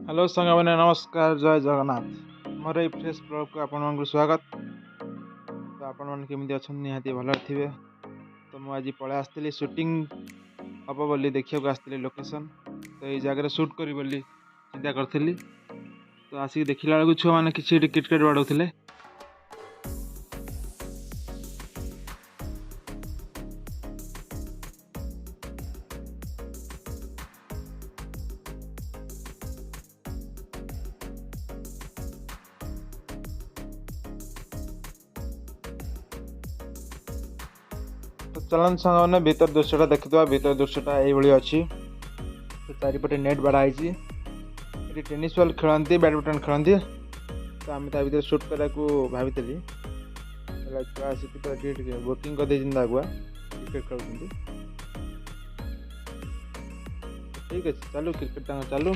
Hello सांग मैंने नमस्कार जय जगन्नाथ मोर ये फ्रेश ब्लॉग को आपण स्वागत। तो आपण मैंने केमी अच्छा निहाती भल थे। तो मुझे पलि आसती शूटिंग हम बोली देखा आसती लोकेशन। तो ये जगह सुट करी बोली चिंता करी। तो आसिक देखला बेलू छुआ मैंने किसी क्रिकेट बाड़ौले। तो चलन सांग मैंने भीतर दृश्यटा देखिए। भीतर दृश्यटा ये अच्छी। तो चारिपटे नेट बाड़ाई ये टेनिस बॉल खेलती बैडमिंटन खेलती। तो आम भर सुट करा भाई बोटिंग कर आगुआ क्रिकेट खेल। ठीक अच्छे चलू क्रिकेट चलू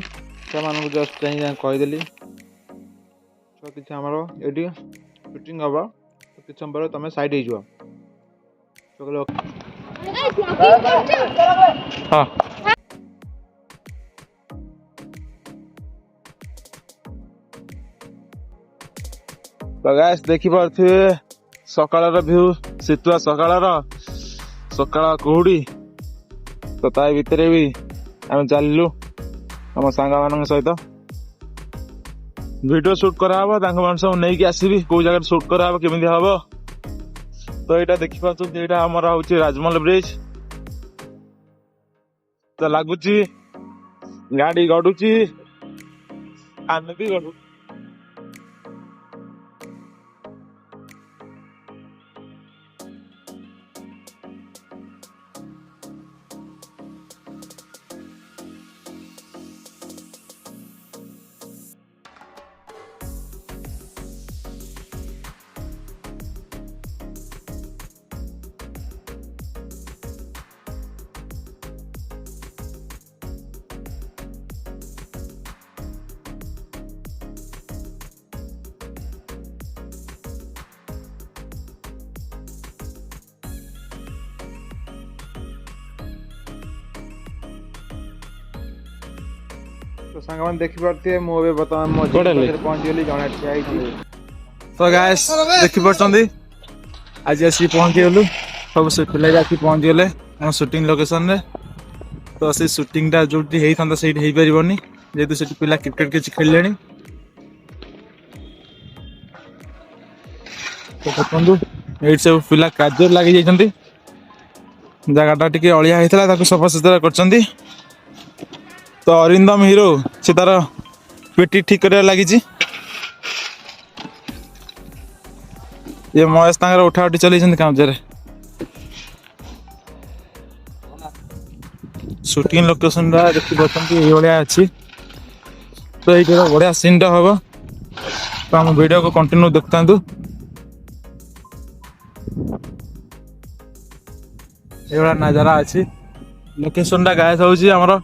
छुआ मान जस्ट कहीदेली छुआ कि ये सुटिंग हम तो किसी समय पर तुम सैड हो। हाँ तो गाइस देखी पारे सकाळ भ्यू शीतुआ सकाळ कुहुड़ी। तो ता भितर भी आम चलू आम सांग मान सहित वीडियो शूट कराव सब नहीं आसबि कौ जगह शूट कराव केमी हम। तो यहाँ देखी पार्टी यहाँ आमर हूँ राजमहल ब्रिज। तो लगुच गाड़ी गड़ुची आम भी गड़ू। तो सांग मैंने देखी पारे मुझे बर्तमान पहुंच गली जड़े ठिया। तो गाइस देखी पार्टी आज आसी पहुंच गलु सब से पिला आसी पहुंच गले हम शूटिंग लोकेशन रे। तो से शूटिंगटा जो होता से हो पारनी जेहतु से पिला क्रिकेट किसी खेल। तो देखो ये सब पिला कार्य लगी जगटा टी अलिया होता सफा सुतरा कर। तो अरिंदम हीरो से तार पेटी ठीक कर लगी। ये महेश तांगर उठा उठी चलते कामरे शूटिंग लोकेशन देखी पार्टी ये अच्छी। तो ये बढ़िया सीन टा हम तो आम वीडियो को कंटिन्यू देखता। ये नजारा अच्छी लोकेशन टा guys Homer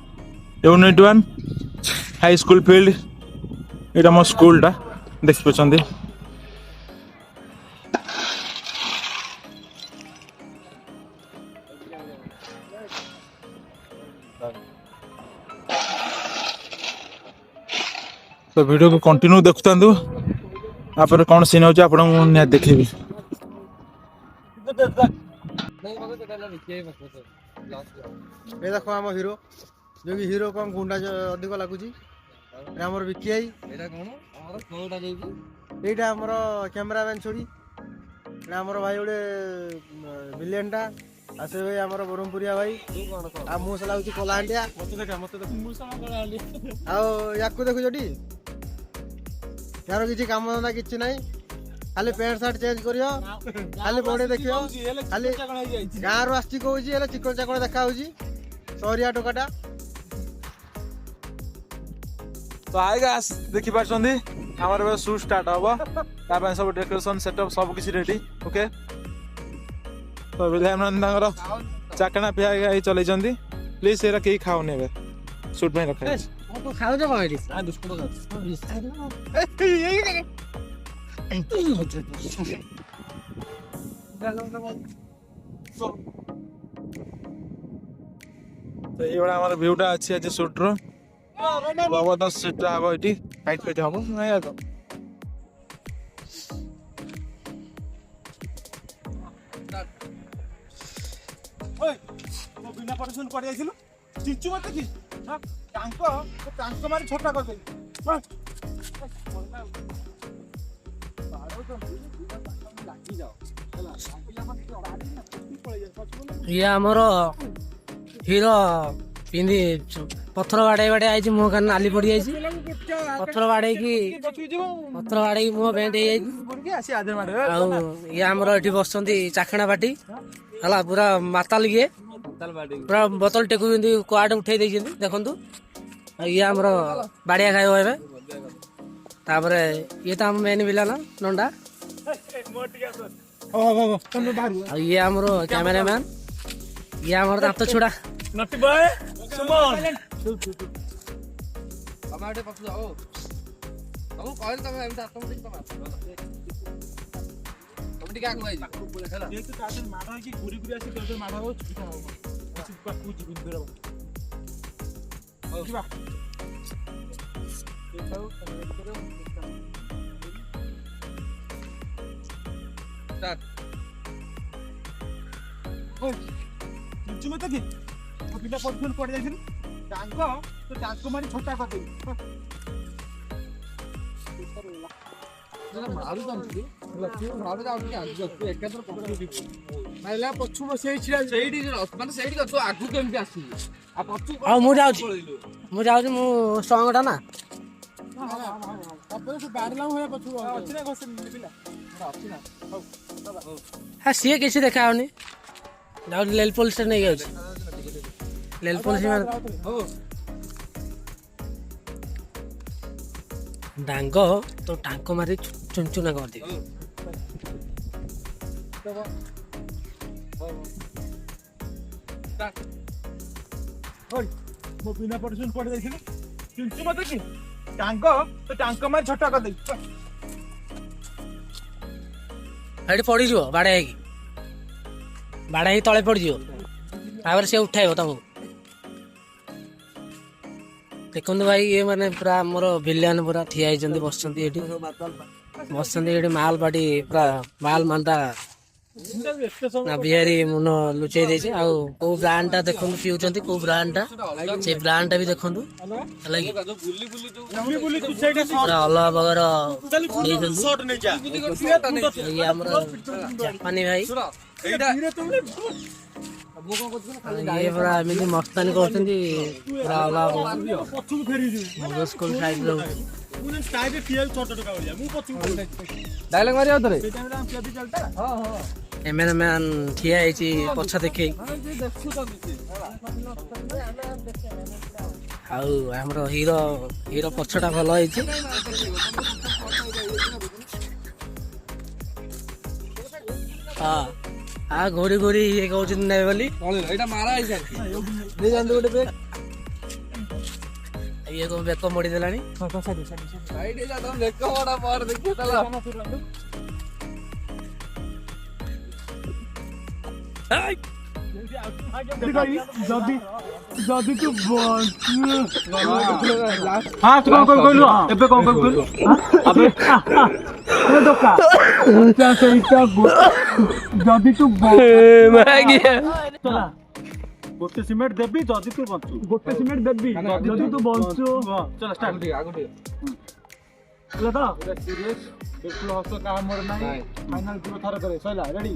unit 1 high school field. ये मो स्कूल टा देखी पार्टी। तो वीडियो को कंटिन्यू देखता आप कौन सीन होची आपन निया देखेबी। ये देखो आम हीरो जो कि हीरो को हम गुंडा अधिक लगुच आमर विकी आई यहाँ आमर कैमेरामैन छोड़ी आमर भाई गोटे विलेनटा आ से भाई आमर ब्रह्मपुरिया भाई आ मुझे लगुच कलाहांडिया आको देखुच यार किसी काम धंदा किसी ना खाली पैंट सार्ट चेंज करियो खाली बॉडी देखियो खाली गाँव रू आसी कौच चिकन चाकड़ देखा सहरिया टोकाटा। तो आएगा देखी पार्टी हमारे शूट स्टार्ट हम सब डेकोरेशन सेटअप सब किसी रेडी ओके। तो विधायक चाकणा पिया चलते प्लीज से कहीं खाओनी शूट में रखा तो ये व्यूटा अच्छी आज शूट रो ଜବରଦସ୍ତ ସେଟା ହବ ଏଠି ଫାଇଟ୍ ଫାଇଟ୍ ହବ ନାଇଁ ଆଗ ବିନା ପରିଶ୍ରମ କରି ଯାଇଥିଲୁ ଚିଞ୍ଚୁ ମତେ କି ଟାଙ୍କ ମାରି ଛୋଟା କରିଦେଲି ଇଏ ଆମର ହିରୋ ପିନ୍ଧି ପଥର ବାଡେଇ ବାଡେଇ ଆଇଛି ମୁହଁ କାନ ନାଲି ପଡିଯାଇଛି ପଥର ବାଡେଇକି ମୁହଁ ବେଣ୍ଡ ହେଇଯାଇଛି ଆଉ ଇଏ ଆମର ଏଠି ବସିଛନ୍ତି ଚାଖଣା ପାଟି ହେଲା ପୁରା ମାତାଲ ଇଏ ପୁରା ବୋତଲ ଟେକୁଛନ୍ତି କୁଆଡେ ଉଠେଇ ଦେଇଛନ୍ତି ଦେଖନ୍ତୁ ଆଉ ଇଏ ଆମର ବାଡିଆ ଖାଇବ ଏବେ ତାପରେ ଇଏ ତ ଆମ ମେନ୍ ଭିଲାନ ନଣ୍ଡା ଆଉ ଇଏ ଆମର କ୍ୟାମେରାମ୍ୟାନ ଇଏ ଆମର ଦାନ୍ତ ଛୁଡା ନଟି ବୟ ସୁମନ ମତେ କି ପିଲା ପରିଶ୍ରମ ପଡି ଯାଇଥିଲି ଟାଙ୍କ ମାରି ଛୋଟା କରିଦେବି ଆଉ ମୁଁ ଯାଉଛି ମୁଁ ଷ୍ଟ୍ରଙ୍ଗ ଟା ନା হ্যাঁ ସିଏ କିଛି ଦେଖା ହଉନି ଯାଉଛି ଲେଲ ପୋଲିସ ନେଇ ଯାଉଛି ଲେଲ ପୋଲିସ ଡାଙ୍ଗ ତ ଟାଙ୍କ ମାରି ଚୁଞ୍ଚୁନା କରିଦିଅ ମୋ ବିନା ପରିଶ୍ରମ ପଡି ଯାଇଥିଲି ଚିଞ୍ଚୁ ମତେ କି ଟାଙ୍କ ମାରି ଛୋଟା କରିଦେବି ଏଠି ପଡିଯିବ ବାଡା ହେଇକି ତଳେ ପଡିଯିବ ତାପରେ ସେ ଉଠାଇବ ତମକୁ ଦେଖନ୍ତୁ ଭାଇ ଇଏ ମାନେ ପୁରା ଆମର ଭିଲିଆନ ପୁରା ଠିଆ ହେଇଛନ୍ତି ବସିଛନ୍ତି ଏଠି ମାଲ ପାଟି ପୁରା ମାଲ ମାନ୍ଦା ନା ବିହାରୀ ମୁନ ଲୁଚେଇ ଦେଇଛି ଆଉ କୋଉ ବ୍ରାଣ୍ଡ ଟା ଦେଖନ୍ତୁ ପିଉଛନ୍ତି କୋଉ ବ୍ରାଣ୍ଡ ଟା ସେ ବ୍ରାଣ୍ଡ ଟା ବି ଦେଖନ୍ତୁ ହେଲା କି ପୁରା ଅଲଗା ପ୍ରକାର ଦେଇଛନ୍ତି ଇଏ ଆମର ଜାପାନୀ ଭାଇ ଇଏ ପୁରା ଏମିତି ମସ୍ତାନି କରୁଛନ୍ତି ପୁରା ଅଲଗା ସ୍କୁଲ ସାଇଡ୍ ରହୁଛି ଡାଇଲଗ ମାରି ଆଉଥରେ କ୍ୟାମେରାମ୍ୟାନ ଠିଆ ହେଇଛି ପଛ ଦେଖେଇ ଆଉ ଆମର ହିରୋ ପଛଟା ଭଲ ହେଇଛି ହଁ ଘୋରି ଘୋରି ଇଏ କହୁଛନ୍ତି ନାଇଁ ବୋଲି ଇଏ କଣ ବେକ ମୋଡି ଦେଲାଣି ଯଦି ତୁ କହିଲୁ ଏବେ କଣ କହିଲୁ ଯଦି ତୁ ଗୋଟେ ସିମେଣ୍ଟ ଦେବି ଯଦି ତୁ ବଞ୍ଚୁ ଗୋଟେ ସିମେଣ୍ଟ ଦେବି ଯଦି ତୁ ବଞ୍ଚୁ ଚଲ ଷ୍ଟାର୍ଟ ହେଲା ତ ସିରିୟସ୍ ବିଲକୁଲ ହସ କାହା ମୋର ନାହିଁ ଫାଇନାଲ ଯିବ ଥର করে ସଇଲା ରେଡି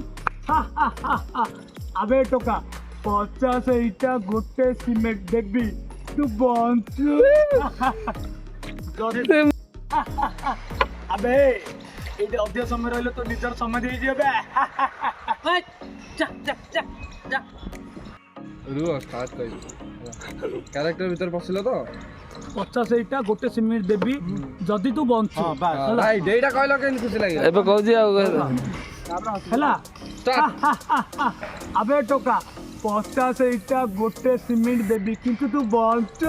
আবে টোকা 50 এইটা গোটে সিমেন্ট দেবি তু বঞ্চু আবে এইটা অধিক সময় রইলে তো নিজের সময় দিয়ে যাবে ରୁହ ଷ୍ଟାର୍ଟ କରିବି କ୍ୟାରେକ୍ଟର ଭିତରେ ପଶିଲ ତ 50 এইটা গোটে সিমেন্ট দেবি যদি তু বঞ্চু ଭାଇ ଏଇଟା କହିଲ କେମିତି ଖୁସି ଲାଗିଲା ଏବେ କହୁଛି ଆଉ ହେଲା আবে টোকা 50 এইটা গোটে সিমেন্ট দেবি কিন্তু তু বঞ্চু